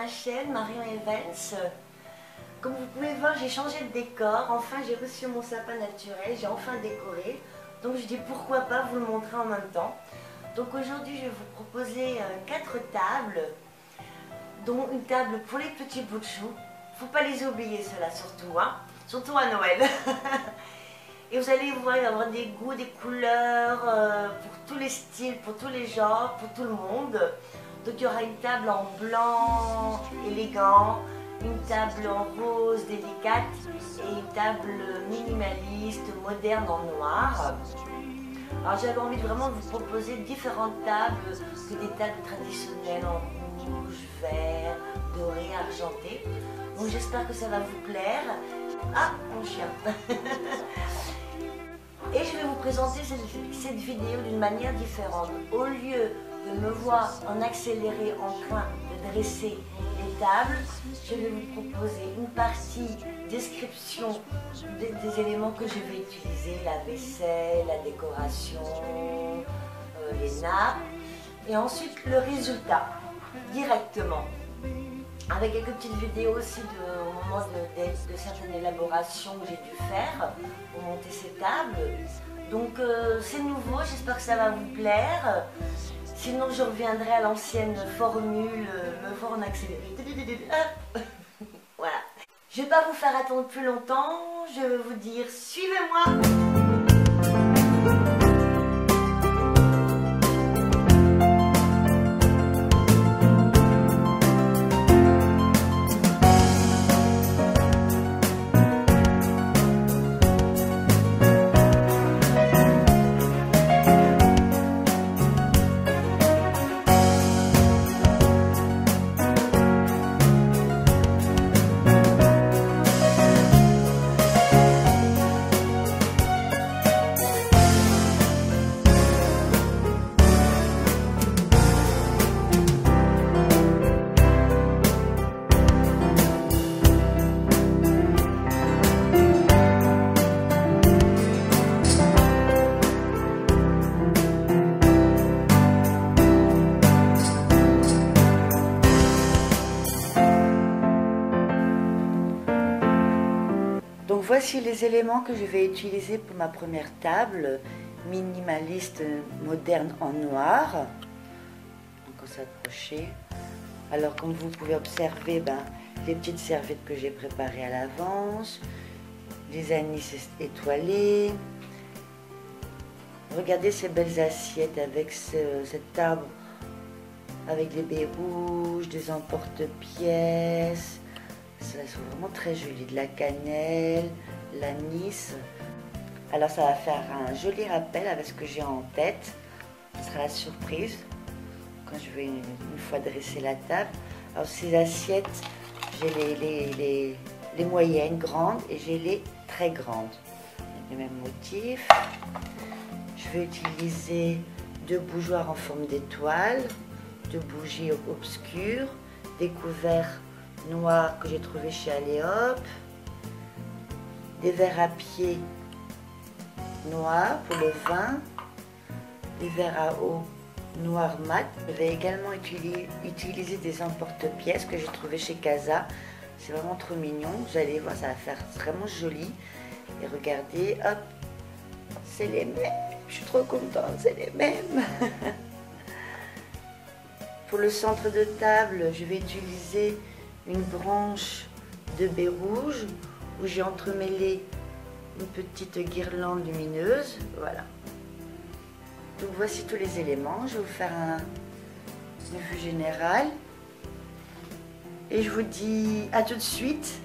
ma chaîne Marion Evans. Comme vous pouvez voir, j'ai changé de décor. Enfin, j'ai reçu mon sapin naturel, j'ai enfin décoré. Donc je dis pourquoi pas vous le montrer en même temps. Donc aujourd'hui, je vais vous proposer 4 tables, dont une table pour les petits bouts de choux. Faut pas les oublier ceux-là surtout, hein, surtout à Noël. Et vous allez voir, il va y avoir des goûts, des couleurs, pour tous les styles, pour tous les genres, pour tout le monde. Donc il y aura une table en blanc élégant, une table en rose délicate et une table minimaliste, moderne en noir. Alors j'avais envie de vraiment vous proposer différentes tables, que des tables traditionnelles en rouge, vert, doré, argenté. Donc j'espère que ça va vous plaire. Ah, mon chien. Et je vais vous présenter cette vidéo d'une manière différente. Au lieu de me voir en accéléré en train de dresser les tables, je vais vous proposer une partie description des éléments que je vais utiliser, la vaisselle, la décoration, les nappes, et ensuite le résultat directement. Avec quelques petites vidéos aussi au moment de certaines élaborations que j'ai dû faire pour monter ces tables. Donc c'est nouveau, j'espère que ça va vous plaire. Sinon je reviendrai à l'ancienne formule, me voir en accéléré. Voilà. Je ne vais pas vous faire attendre plus longtemps, je vais vous dire suivez-moi. Donc voici les éléments que je vais utiliser pour ma première table, minimaliste moderne en noir. Donc on s'approcher. Alors comme vous pouvez observer, les petites serviettes que j'ai préparées à l'avance, les anis étoilés. Regardez ces belles assiettes avec cette table, avec les baies rouges, des emporte-pièces. Ça sont vraiment très jolies, de la cannelle, l'anis. Alors ça va faire un joli rappel avec ce que j'ai en tête. Ce sera la surprise quand je vais une fois dresser la table. Alors ces assiettes, j'ai les moyennes, grandes, et j'ai les très grandes. Les mêmes motifs. Je vais utiliser 2 bougeoirs en forme d'étoile, 2 bougies obscures, des couverts noirs que j'ai trouvé chez Aléop, des verres à pied noirs pour le vin, des verres à eau noir mat. Je vais également utiliser des emporte-pièces que j'ai trouvé chez Casa. C'est vraiment trop mignon, vous allez voir, ça va faire vraiment joli. Et regardez, hop, c'est les mêmes, je suis trop contente, c'est les mêmes. Pour le centre de table, je vais utiliser une branche de baie rouge où j'ai entremêlé une petite guirlande lumineuse. Voilà. Donc voici tous les éléments. Je vais vous faire une vue générale. Et je vous dis à tout de suite.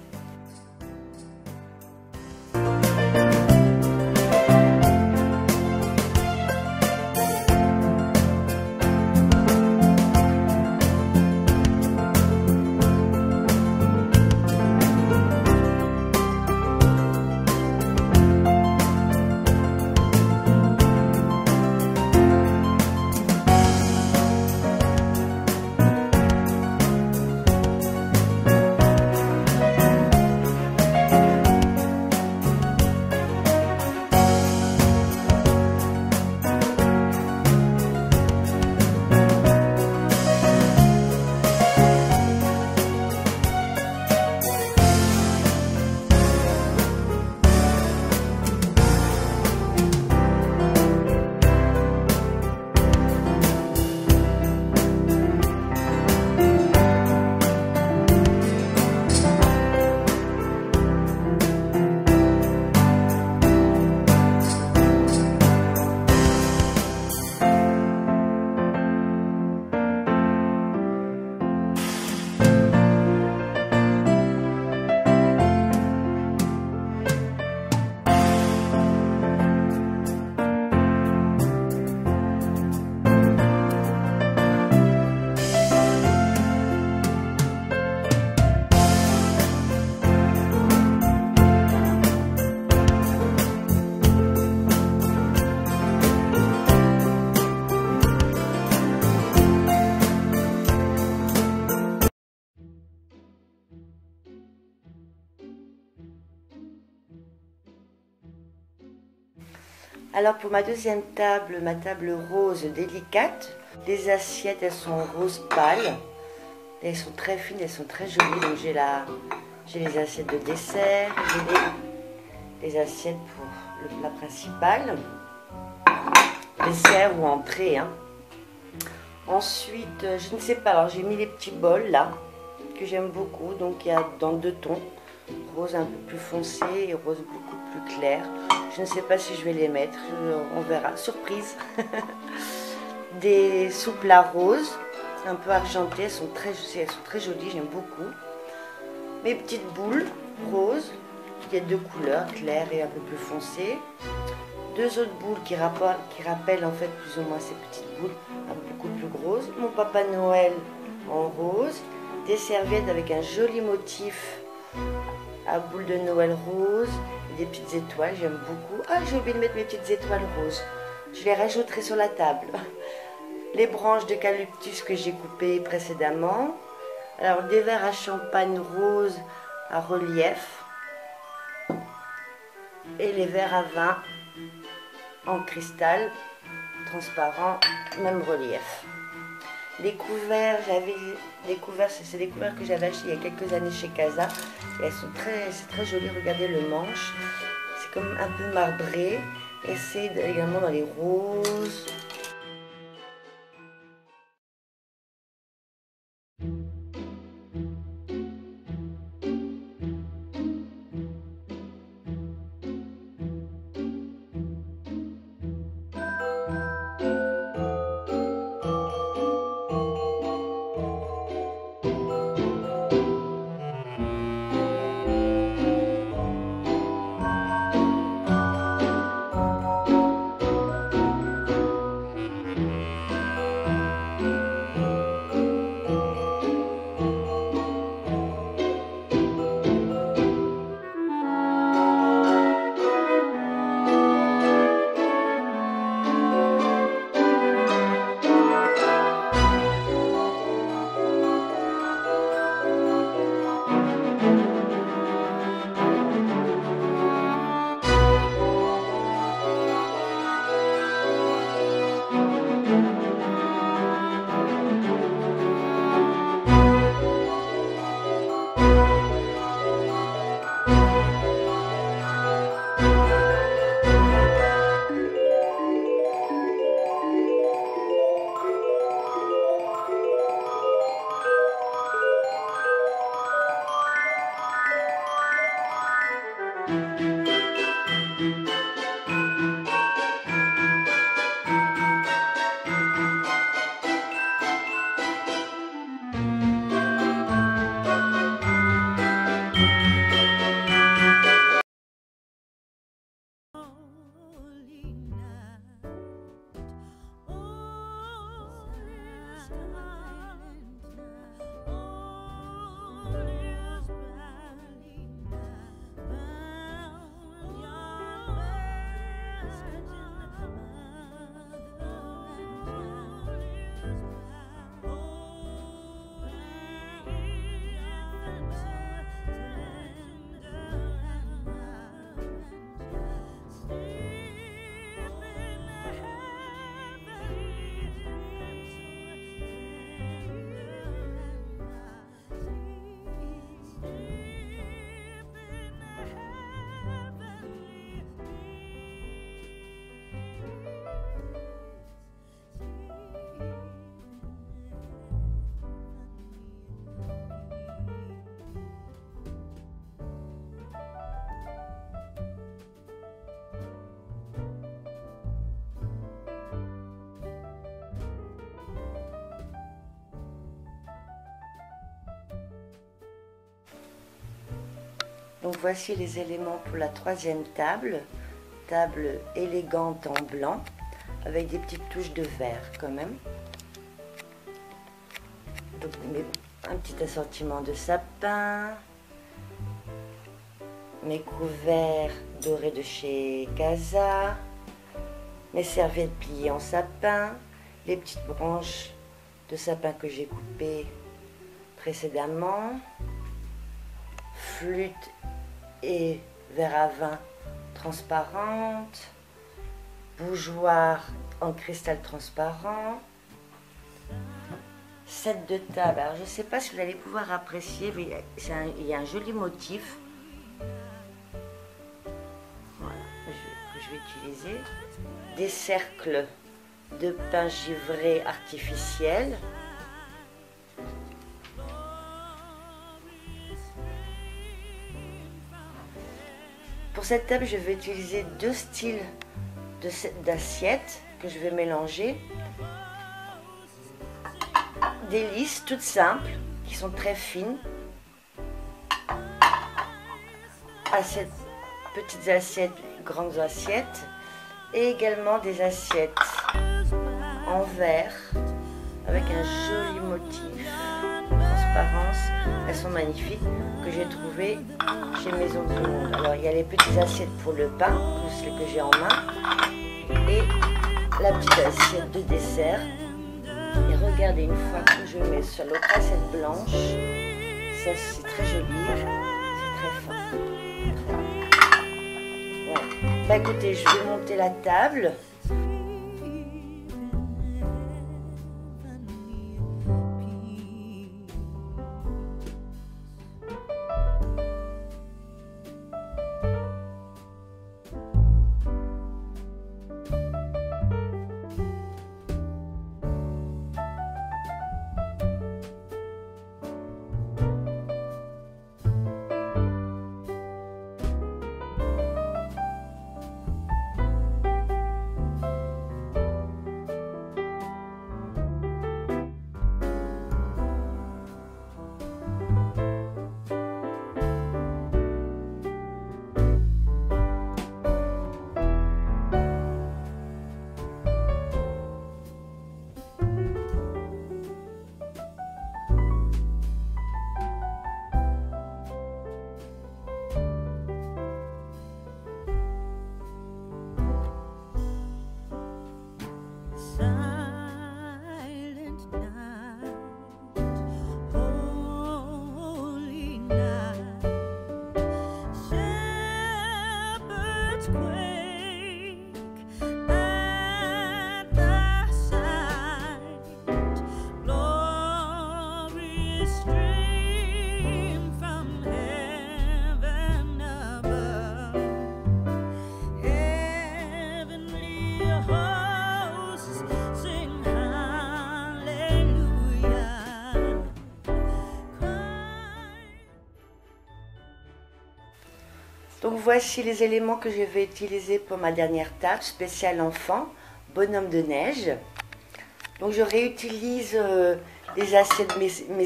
Alors pour ma deuxième table, ma table rose délicate, les assiettes elles sont rose pâle. Elles sont très fines, elles sont très jolies. Donc j'ai les assiettes de dessert, j'ai les assiettes pour le plat principal, dessert ou entrée. Hein. Ensuite, je ne sais pas, alors j'ai mis les petits bols là, que j'aime beaucoup. Donc il y a dans deux tons, rose un peu plus foncé et rose beaucoup plus clair. Je ne sais pas si je vais les mettre, on verra, surprise. Des souplas roses, un peu argentées, elles sont très jolies, j'aime beaucoup. Mes petites boules roses, il y a deux couleurs, claires et un peu plus foncées. Deux autres boules qui rappellent en fait plus ou moins ces petites boules, beaucoup plus grosses. Mon Papa Noël en rose, des serviettes avec un joli motif à boules de Noël rose, et des petites étoiles, j'aime beaucoup. Ah, j'ai oublié de mettre mes petites étoiles roses, je les rajouterai sur la table. Les branches d'eucalyptus que j'ai coupées précédemment. Alors des verres à champagne rose à relief et les verres à vin en cristal transparent, même relief. Les couverts, c'est des couverts que j'avais achetés il y a quelques années chez Casa. Et c'est très joli, regardez le manche. C'est comme un peu marbré. Et c'est également dans les roses. Donc voici les éléments pour la troisième table. Table élégante en blanc, avec des petites touches de vert quand même. Donc un petit assortiment de sapin. Mes couverts dorés de chez Casa. Mes serviettes pliées en sapin. Les petites branches de sapin que j'ai coupées précédemment. Flûte et verre à vin transparente, bougeoir en cristal transparent. Set de table. Alors je ne sais pas si vous allez pouvoir apprécier, mais il y a un joli motif. Voilà, que je vais utiliser. Des cercles de pain givré artificiel. Pour cette table, je vais utiliser deux styles d'assiettes que je vais mélanger. Des lisses toutes simples, qui sont très fines. Petites assiettes, grandes assiettes. Et également des assiettes en verre, avec un joli motif. Transparence, elles sont magnifiques, que j'ai trouvées chez Maison du Monde. Alors il y a les petites assiettes pour le pain, celles que j'ai en main, et la petite assiette de dessert. Et regardez, une fois que je mets sur l'autre assiette blanche, ça c'est très joli, c'est très fin. Voilà. Bah écoutez, je vais monter la table. Donc voici les éléments que je vais utiliser pour ma dernière table spéciale enfant, bonhomme de neige. Donc je réutilise mes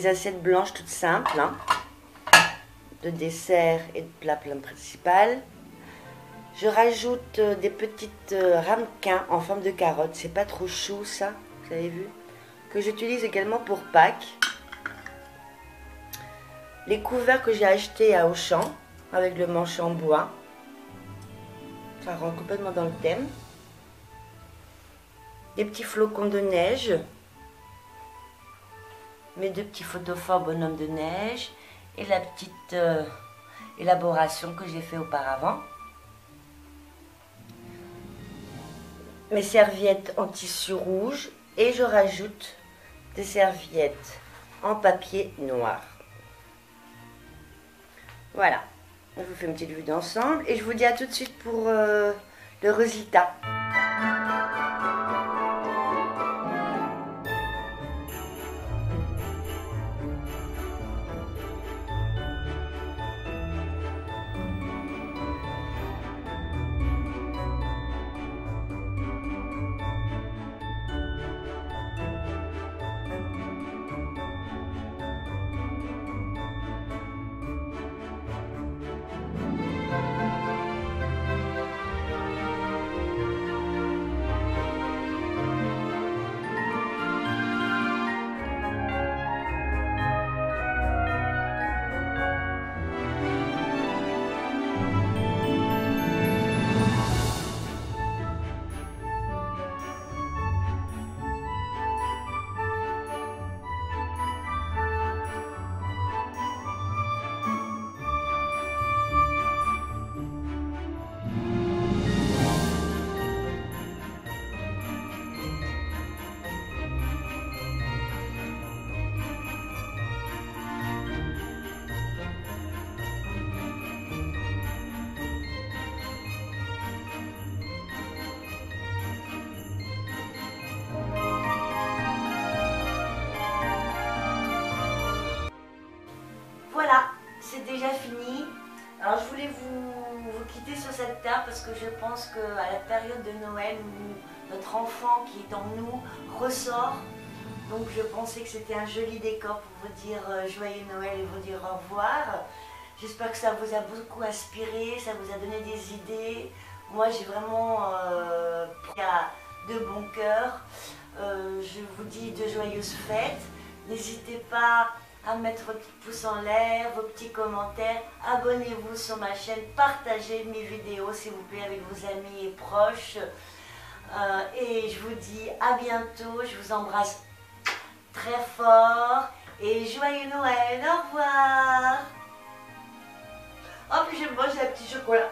assiettes blanches toutes simples, hein, de dessert et de plat principal. Je rajoute des petites ramequins en forme de carotte, c'est pas trop chou ça, vous avez vu, que j'utilise également pour Pâques. Les couverts que j'ai achetés à Auchan, avec le manche en bois, ça rentre complètement dans le thème. Des petits flocons de neige, mes deux petits photophores bonhomme de neige et la petite élaboration que j'ai fait auparavant. Mes serviettes en tissu rouge et je rajoute des serviettes en papier noir. Voilà. Je vous fais une petite vue d'ensemble et je vous dis à tout de suite pour le résultat. déjà fini. Alors je voulais vous quitter sur cette table parce que je pense qu'à la période de Noël où notre enfant qui est en nous ressort, donc je pensais que c'était un joli décor pour vous dire joyeux Noël et vous dire au revoir. J'espère que ça vous a beaucoup inspiré, ça vous a donné des idées. Moi j'ai vraiment pris de bon cœur. Je vous dis de joyeuses fêtes. N'hésitez pas à mettre vos petits pouces en l'air, vos petits commentaires. Abonnez-vous sur ma chaîne, partagez mes vidéos s'il vous plaît avec vos amis et proches. Et je vous dis à bientôt, je vous embrasse très fort et joyeux Noël, au revoir. Oh puis je mange un petit chocolat.